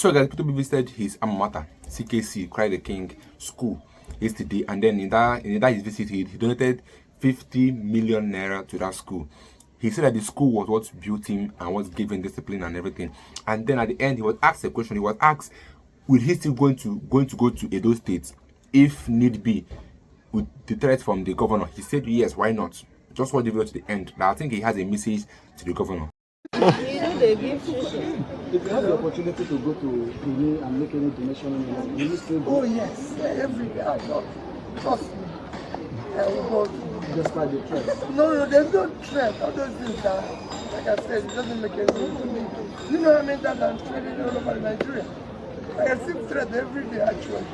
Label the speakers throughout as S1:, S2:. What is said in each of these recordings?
S1: So guys, Peter visited his alma mater, CKC, Cry the King school yesterday, and then in that his visit, he donated 50 million naira to that school. He said that the school was what built him and what gave him discipline and everything. And then at the end, he was asked a question. He was asked, will he still going to go to Edo State if need be, with the threat from the governor? He said yes, why not? Just watch the video to the end. Now I think he has a message to the governor.
S2: If you have the opportunity to go to Benin and make any donation, will you still go?
S3: Oh yes, every day I go. Trust me. I will go.
S2: Despite the threat?
S3: No, there's no threat. All those things that, like I said, it doesn't make any sense to me. You know what I mean? That I'm trading all over Nigeria. I receive threat every day actually.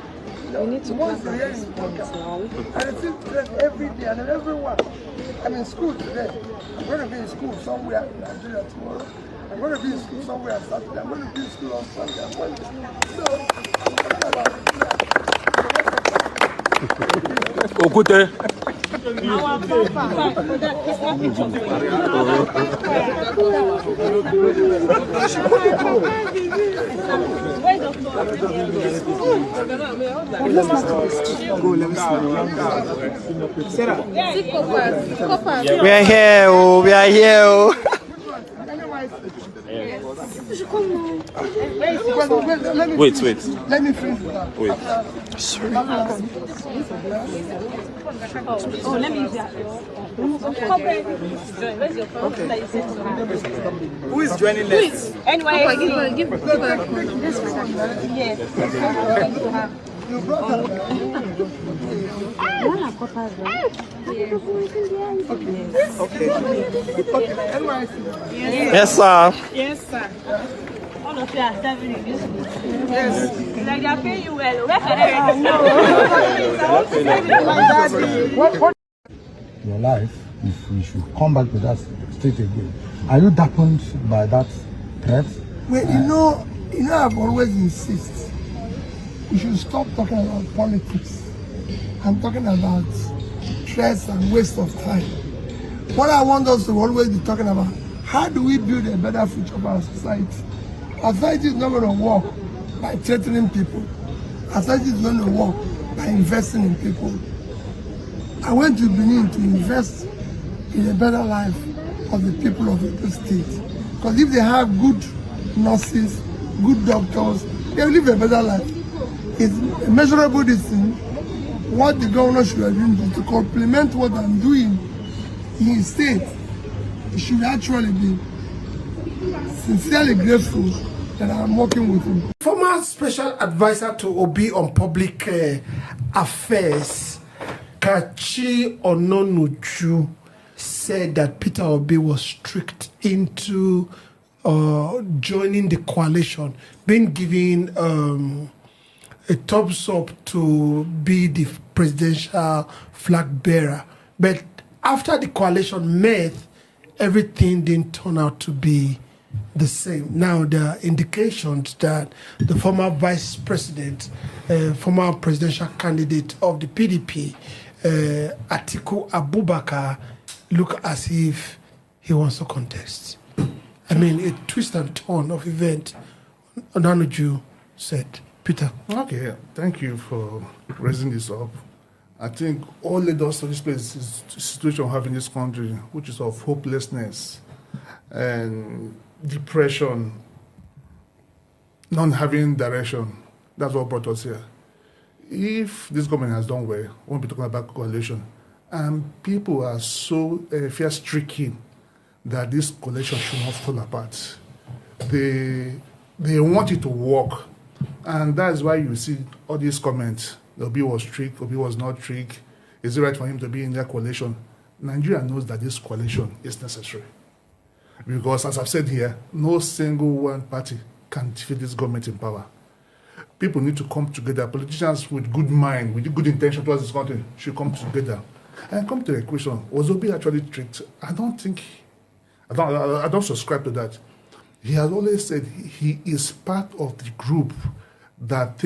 S3: You need to once a year in now. I receive threat every day and everyone. I'm in school today. I'm going to be in school somewhere in Nigeria tomorrow. I'm going to be in school somewhere on Saturday. I'm going to be in school on Sunday and Monday. So,
S1: Okute.
S4: We are here, oh, we are here, oh.
S1: Wait.
S3: let me finish that.
S1: Wait.
S4: Sorry.
S5: Oh, let me
S4: Who is joining next?
S5: Anyway, give yes.
S4: Yes, sir.
S5: Yes, sir. All of you are serving in this school. Yes. Like they are paying you well. Where can I
S6: your life, if we should come back to that state again, are you darkened by that threat?
S3: Well, you know, I've always insisted we should stop talking about politics and talking about stress and waste of time. What I want us to always be talking about, how do we build a better future for our society? Our society is not going to work by threatening people. Our society is going to work by investing in people. I went to Benin to invest in a better life of the people of the state. Because if they have good nurses, good doctors, they will live a better life. It's a measurable distance. What the governor should have been doing to complement what I'm doing in his state, he should actually be sincerely grateful that I'm working with him.
S7: Former special advisor to Obi on public affairs, Kachi Ononuchu, said that Peter Obi was tricked into joining the coalition, being given a thumbs up to be the presidential flag bearer. But after the coalition met, everything didn't turn out to be the same. Now there are indications that the former vice president, former presidential candidate of the PDP, Atiku Abubakar, look as if he wants to contest. I mean, a twist and turn of event, Onanuju said. Peter.
S8: Okay, thank you for raising this up. I think all led us to this place is the situation we have in this country, which is of hopelessness and depression, not having direction. That's what brought us here. If this government has done well, we won't be talking about coalition. And people are so fear-stricken that this coalition should not fall apart. They want it to work. And that's why you see all these comments. Obi was tricked, Obi was not tricked. Is it right for him to be in that coalition? Nigeria knows that this coalition is necessary. Because as I've said here, no single one party can defeat this government in power. People need to come together. Politicians with good mind, with good intention towards this country should come together. And come to the question, was Obi actually tricked? I don't subscribe to that. He has always said he is part of the group that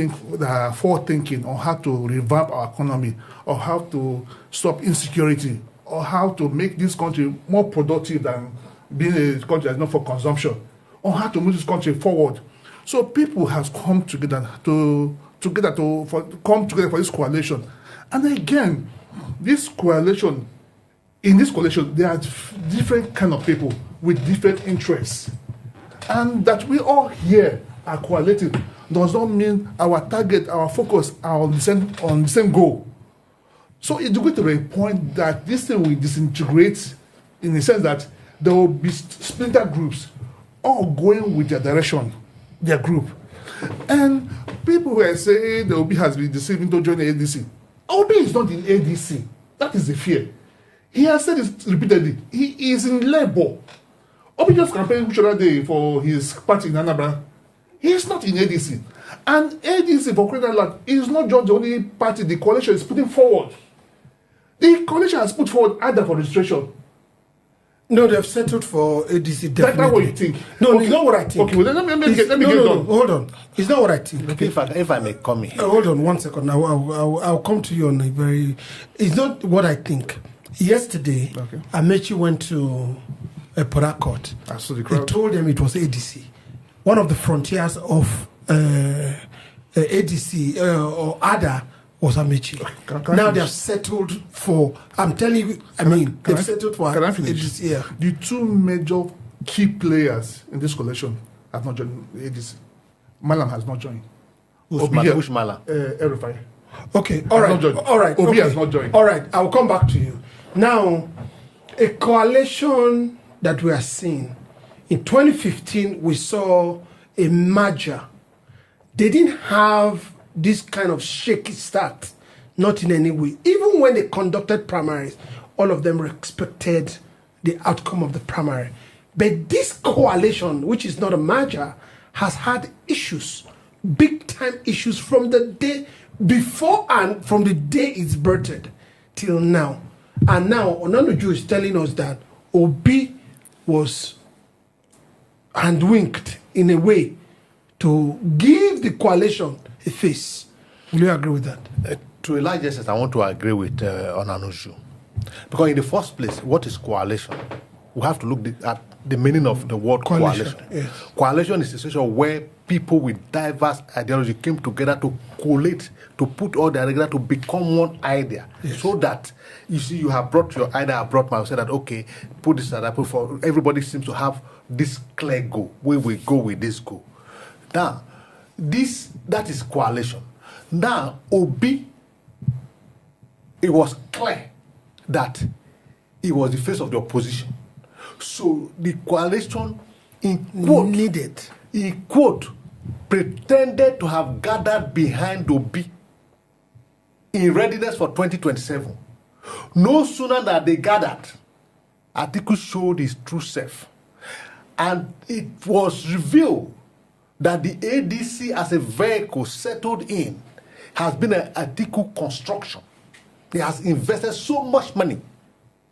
S8: are forward-thinking on how to revamp our economy, or how to stop insecurity, or how to make this country more productive than being a country that's not for consumption, or how to move this country forward. So people have come together for this coalition. And again, this coalition, there are different kind of people with different interests. And that we all here are coaliting does not mean our target, our focus are on the same goal. So it's going to be a point that this thing will disintegrate in the sense that there will be splinter groups all going with their direction, their group. And people were saying the Obi has been deceived into joining ADC. Obi is not in ADC. That is the fear. He has said it repeatedly. He is in labor. Obi just campaigned which other day for his party in Anambra. He is not in ADC. And ADC, for crying out loud, is not just the only party the coalition is putting forward. The coalition has put forward either for registration.
S7: No, they've settled for ADC, definitely.
S8: That's what you think?
S7: No,
S8: okay.
S7: It's not what I think.
S8: Okay, well, let me get done.
S7: Hold on. It's not what I think.
S9: Okay. If I may come here.
S7: Hold on 1 second. I'll come to you on a very... It's not what I think. Yesterday, Amechi went to a Port Court. He told them it was ADC. One of the frontiers of ADC or ADA was Amechi. Now they have settled for... I'm telling you, they've settled for...
S8: Can I finish?
S7: ADC, yeah.
S8: The two major key players in this coalition have not joined ADC. Malam has not joined.
S9: Which Malam?
S8: Erufai.
S7: Okay, all right.
S8: Obi has not joined.
S7: All right, I'll come back to you. Now, a coalition that we are seeing, in 2015, we saw a merger. They didn't have this kind of shaky start, not in any way. Even when they conducted primaries, all of them respected the outcome of the primary. But this coalition, which is not a merger, has had issues, big time issues from the day before and from the day it's birthed till now. And now Onanuju is telling us that Obi was handwinked in a way to give the coalition a face. Will you agree with that?
S9: To a large extent, I want to agree with Onanuju. Because in the first place, what is coalition? We have to look at the meaning of the word coalition.
S7: Yes.
S9: Coalition is a situation where people with diverse ideology came together to collate, to put all their together to become one idea.
S7: Yes.
S9: So that, you see, you have brought your idea, I brought mine, say that, okay, put this aside, put for everybody seems to have this clear goal, where we go with this goal. Now, that is coalition. Now, Obi, it was clear that he was the face of the opposition. So the coalition, in quote, pretended to have gathered behind Obi in readiness for 2027. No sooner than they gathered, Atiku showed his true self. And it was revealed that the ADC as a vehicle settled in has been an Atiku construction. He has invested so much money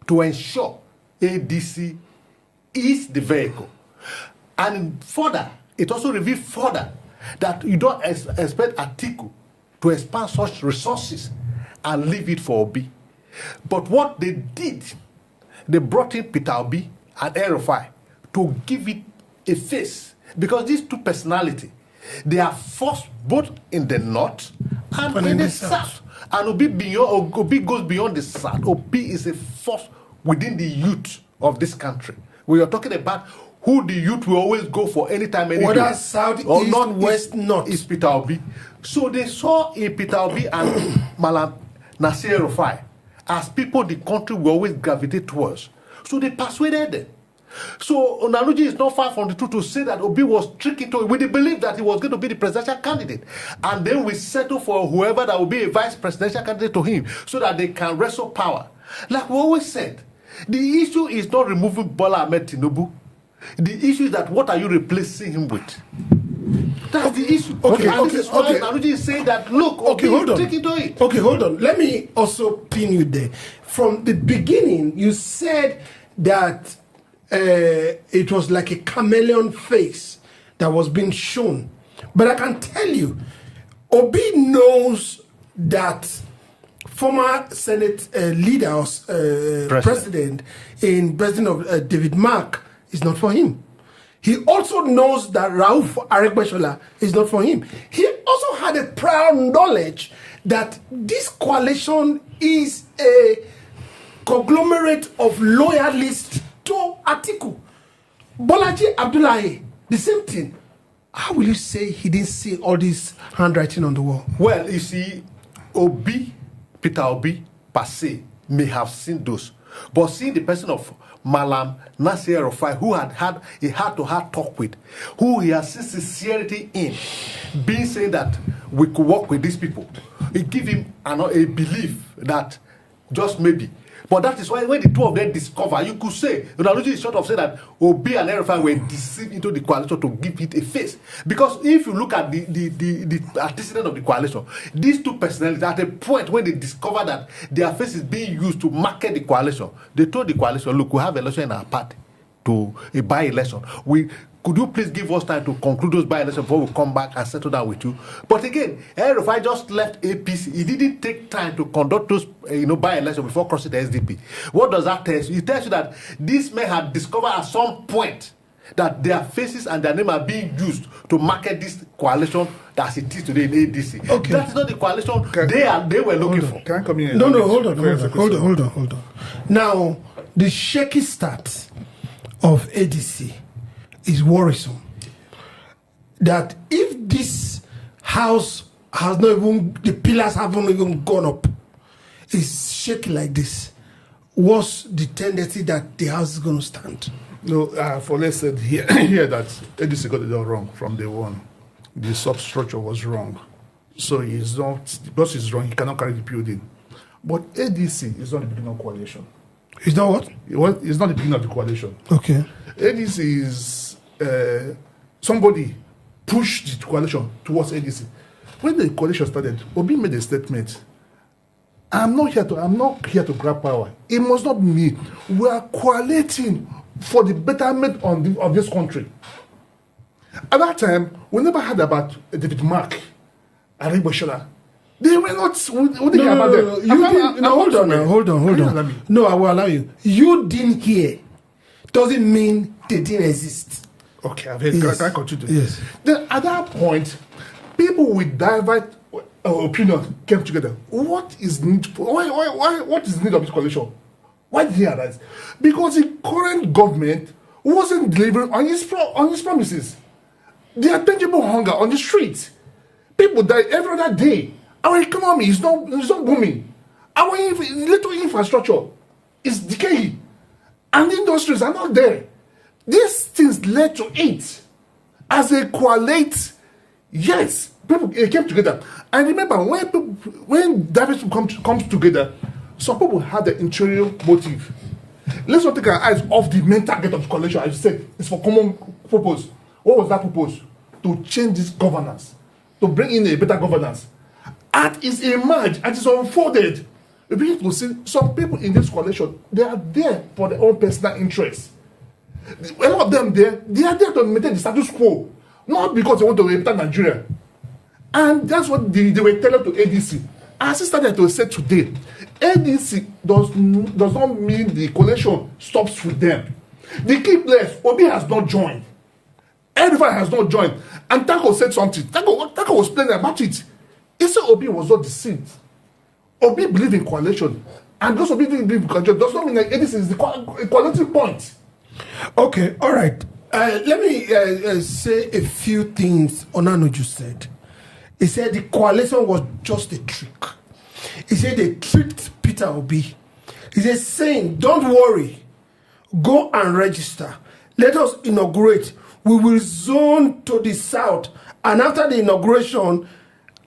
S9: to ensure ADC is the vehicle. And further, it also revealed further that you don't expect Atiku to expand such resources and leave it for Obi. But what they did, they brought in Peter Obi and Erufai to give it a face. Because these two personalities, they are forced both in the north and in the south. And Obi goes beyond the south. Obi is a force within the youth of this country. We are talking about who the youth will always go for anytime, anywhere.
S7: Whether south,
S9: or
S7: east,
S9: north,
S7: west, north.
S9: Is Peter Obi. So they saw in Peter Obi and Malam Nasir Rufai as people the country will always gravitate towards. So they persuaded them. So Onanuji is not far from the truth to say that Obi was tricky to it. We believe that he was going to be the presidential candidate. And then we settle for whoever that will be a vice presidential candidate to him so that they can wrestle power. Like we always said, the issue is not removing Bola Ahmed Tinubu. The issue is that what are you replacing him with? That's the issue. Onanuji is saying that, look, Obi is tricky to it.
S7: Okay, hold on. Let me also pin you there. From the beginning, you said that it was like a chameleon face that was being shown. But I can tell you, Obi knows that former Senate leader or president of David Mark is not for him. He also knows that Rauf Aregbesola is not for him. He also had a prior knowledge that this coalition is a conglomerate of loyalists to Atiku. Bolaji Abdullahi, the same thing. How will you say he didn't see all this handwriting on the wall?
S9: Well, you see, Peter Obi, per se, may have seen those. But seeing the person of Malam Nasir Rufai, who had a heart-to-heart talk with, who he has seen sincerity in, being saying that we could work with these people, it give him a belief that just maybe. But that is why when the two of them discover, you could say, Ronaldo is sort of say that Obi and Erufai were deceived into the coalition to give it a face. Because if you look at the antecedent of the coalition, these two personalities, at a point when they discover that their face is being used to market the coalition, they told the coalition, look, we have election in our party to a by-election. Could you please give us time to conclude those by-elections before we come back and settle down with you? But again, Erufai just left APC. He didn't take time to conduct those by-elections before crossing the SDP. What does that tell you? It tells you that these men had discovered at some point that their faces and their name are being used to market this coalition as it is today in ADC. Okay. That is not the coalition they were looking for.
S8: Can I come in?
S7: No, hold on. Now, the shaky start of ADC is worrisome. That if this house has not even, the pillars haven't even gone up, it's shaky like this, what's the tendency that the house is going to stand?
S8: No, for let's say here that ADC got it all wrong from day one. The substructure was wrong. So he's not, because he's wrong, he cannot carry the building. But ADC is not the beginning of coalition.
S7: It's not what?
S8: It's not the beginning of the coalition.
S7: Okay.
S8: ADC is somebody pushed the coalition towards ADC. When the coalition started, Obi made a statement. I'm not here to grab power. It must not be me. We are coaliting for the betterment of this country. At that time, we never heard about David Mark, Aregbesola. They were not. We didn't hear about them.
S7: Hold on. No, I will allow you. You didn't hear. Doesn't mean they didn't exist.
S8: Okay, I've heard. Yes. Can I continue?
S7: Yes.
S8: Then at that point, people with diverse opinions came together. What is need? What is the need of this coalition? Why did he arise? Because the current government wasn't delivering on his promises. There are tangible hunger on the streets. People die every other day. Our economy is not booming. Our little infrastructure is decaying, and the industries are not there. These things led to it. As they coalesce, yes, people came together. And remember, when diversity comes together, some people have the interior motive. Let's not take our eyes off the main target of the coalition. As you said, it's for common purpose. What was that purpose? To change this governance, to bring in a better governance. As it's emerged, as it's unfolded, we begin to see some people in this coalition, they are there for their own personal interests. A lot of them they are there to maintain the status quo, not because they want to represent Nigeria. And that's what they were telling to ADC. As I started to say today, ADC does not mean the coalition stops with them. The key players, Obi has not joined. Everybody has not joined. And Tako said something. Tako was playing about it. He said Obi was not deceived. Obi believed in coalition. And those Obi didn't believe in coalition does not mean that ADC is the equality point.
S7: Okay, all right. Let me say a few things Onanuju said. He said the coalition was just a trick. He said they tricked Peter Obi. He said saying, don't worry, go and register. Let us inaugurate. We will zone to the south. And after the inauguration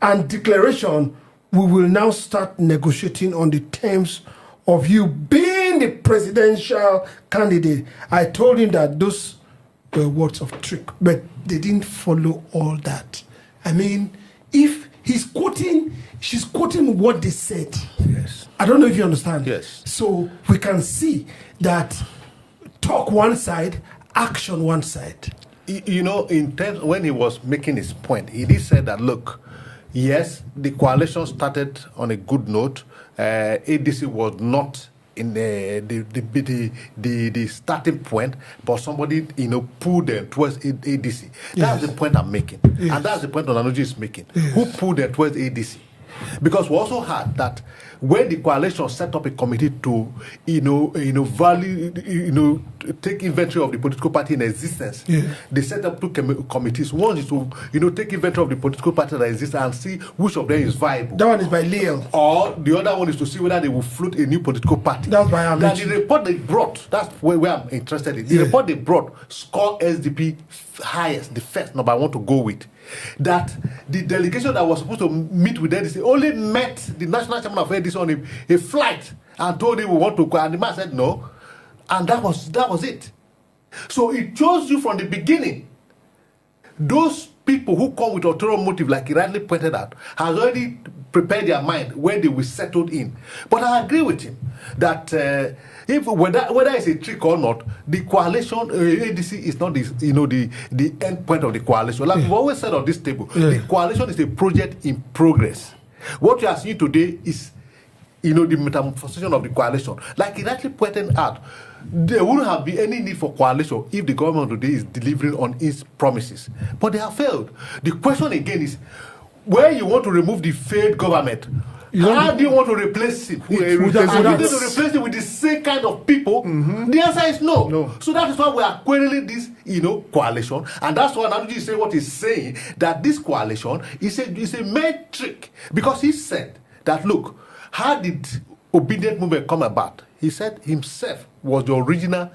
S7: and declaration, we will now start negotiating on the terms of you being the presidential candidate. I told him that those were words of trick, but they didn't follow all that. I mean, if she's quoting what they said.
S9: Yes.
S7: I don't know if you understand.
S9: Yes.
S7: So we can see that talk one side, action one side.
S9: You know, in terms when he was making his point, he did say that, look, yes, the coalition started on a good note. ADC was not in the starting point, but somebody pulled them towards ADC. That's the point I'm making, and that's the point Onanuji is making. Who pulled them towards ADC? Because we also heard that when the coalition set up a committee to, take inventory of the political party in existence, they set up two committees. One is to, take inventory of the political party that exists and see which of them is viable.
S7: That one is by Leo.
S9: Or the other one is to see whether they will float a new political party.
S7: That's by Amici.
S9: That the report they brought, that's where I'm interested in. The report they brought score SDP highest, the first number I want to go with. That the delegation that was supposed to meet with ADC only met the national chairman of ADC on a flight and told him we want to go, and the man said no, and that was it. So it shows you from the beginning, those people who come with ulterior motive, like he rightly pointed out, has already prepared their mind when they will settle in. But I agree with him that whether it's a trick or not, the coalition ADC is not the end point of the coalition. Like we've always said on this table, the coalition is a project in progress. What you are seeing today is the metamorphosization of the coalition. Like he rightly pointed out, there wouldn't have been any need for coalition if the government today is delivering on its promises. But they have failed. The question again is, where you want to remove the failed government, how do you want to replace it? Are you going to replace it with the same kind of people? The answer is no. So that is why we are quelling this, coalition, and that's why Nanuji is saying what he's saying, that this coalition is a mere trick, because he said that, look, how did obedient movement come about? He said himself was the original,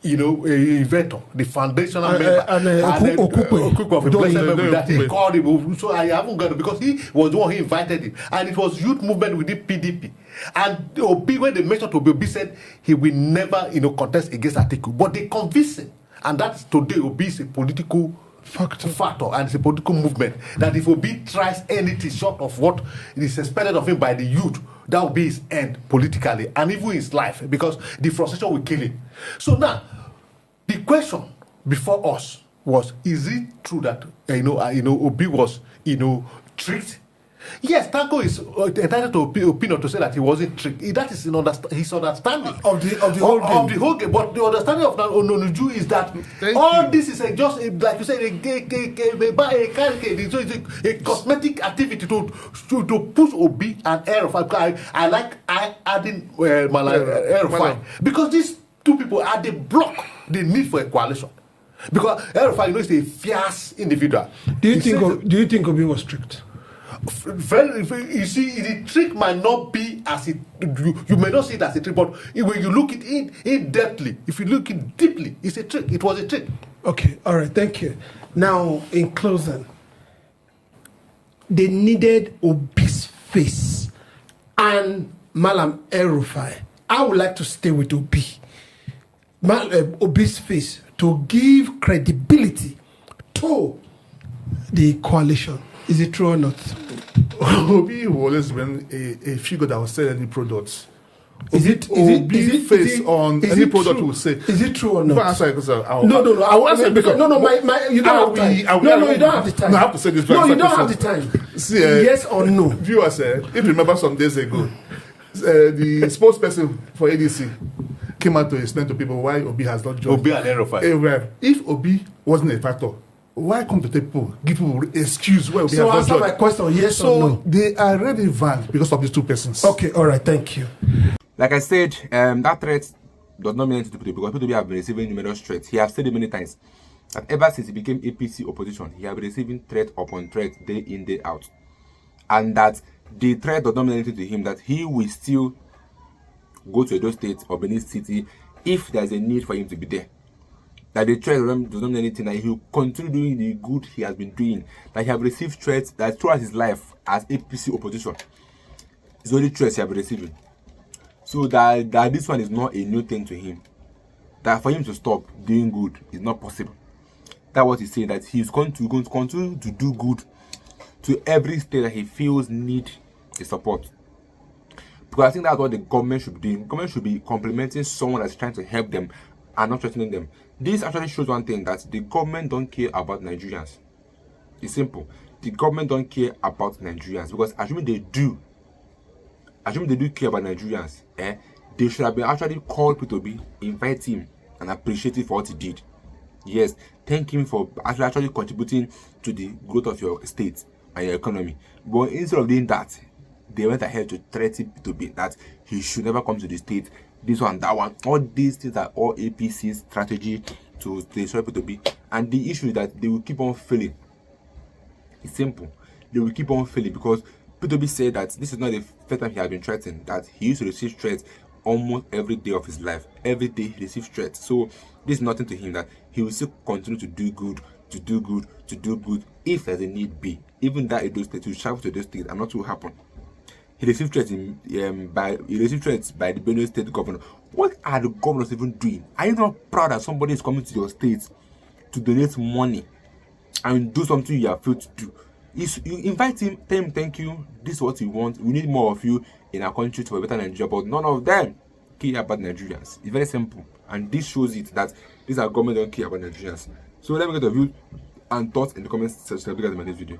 S9: inventor, the foundational member, and Okpebholo of the blessed memory that he called him. So I haven't got it, because he was the one who invited him, and it was youth movement within PDP. And Obi, when they mentioned Obi said he will never, contest against Atiku, but they convinced him, and that's today Obi is a political factor, and it's a political movement that if Obi tries anything short of what is expected of him by the youth, that will be his end politically and even his life, because the frustration will kill him. So now, the question before us was: is it true that Obi was tricked? Yes, Tanko is entitled to opinion to say that he wasn't tricked. That is his understanding
S7: of the whole game.
S9: But the understanding of Onanuju is that all this is just like you said, a cosmetic activity to push Obi and El-Rufai. I like adding El-Rufai, because these two people are the block the need for a coalition. Because El-Rufai, is a fierce individual.
S7: Do you think Obi was tricked?
S9: You see, the trick might not be as it. You may not see it as a trick, but when you look it in depthly, if you look it deeply, it's a trick. It was a trick.
S7: Okay, all right, thank you. Now, in closing, they needed Obi's face and Malam El-Rufai. I would like to stay with Obi. Obi's face to give credibility to the coalition. Is it true or not?
S8: Obi will always been a figure that will sell any products.
S7: Is it
S8: face on any product will say?
S7: Is it true or not?
S8: Answer because
S7: no. I will answer because you don't have time. No, you don't have the time.
S8: No, I have to say this.
S7: No, you don't have the time.
S8: See,
S7: yes or no?
S8: Viewers, if you remember some days ago, the spokesperson for ADC came out to explain to people why Obi has not joined.
S9: Obi and El-Rufai.
S8: If Obi wasn't a factor, why come to people, give people excuse where we
S7: so
S8: have
S7: answer my question, yes or no?
S8: They are relevant because of these two persons.
S7: Okay, all right, thank you.
S1: Like I said, that threat does not mean anything to people, because people have been receiving numerous threats. He has said it many times that ever since he became APC opposition, he has been receiving threat upon threat, day in, day out. And that the threat does not mean anything to him, that he will still go to Edo State or Benin City if there is a need for him to be there. That the threat does not mean anything, that he will continue doing the good he has been doing, that he has received threats that throughout his life as APC opposition. It's only threats he has been receiving. So that this one is not a new thing to him. That for him to stop doing good is not possible. That's what he's saying, that he's going to continue to do good to every state that he feels need the support. Because I think that's what the government should be doing. The government should be complimenting someone that's trying to help them and not threatening them. This actually shows one thing, that the government don't care about Nigerians. It's simple. The government don't care about Nigerians, because assuming they do care about Nigerians, They should have been actually called P2B, invite him, and appreciate him for what he did. Yes, thank him for actually contributing to the growth of your state and your economy. But instead of doing that, they went ahead to threaten P2B that he should never come to the state. This one, that one, all these things are all APC's strategy to destroy P2B. And the issue is that they will keep on failing. It's simple. They will keep on failing because P2B said that this is not the first time he has been threatened, that he used to receive threats almost every day of his life. Every day he receives threats. So this is nothing to him, that he will still continue to do good, to do good, to do good if there's a need be. Even that Edo state, to travel to those states and not to happen. He received threats by the Benue State governor. What are the governors even doing? Are you not proud that somebody is coming to your state to donate money and do something you have failed to do? You invite him, tell him thank you, this is what we want, we need more of you in our country to a better Nigeria, but none of them care about Nigerians. It's very simple, and this shows it that these are government don't care about Nigerians. So let me get your view and thoughts in the comments section of the video.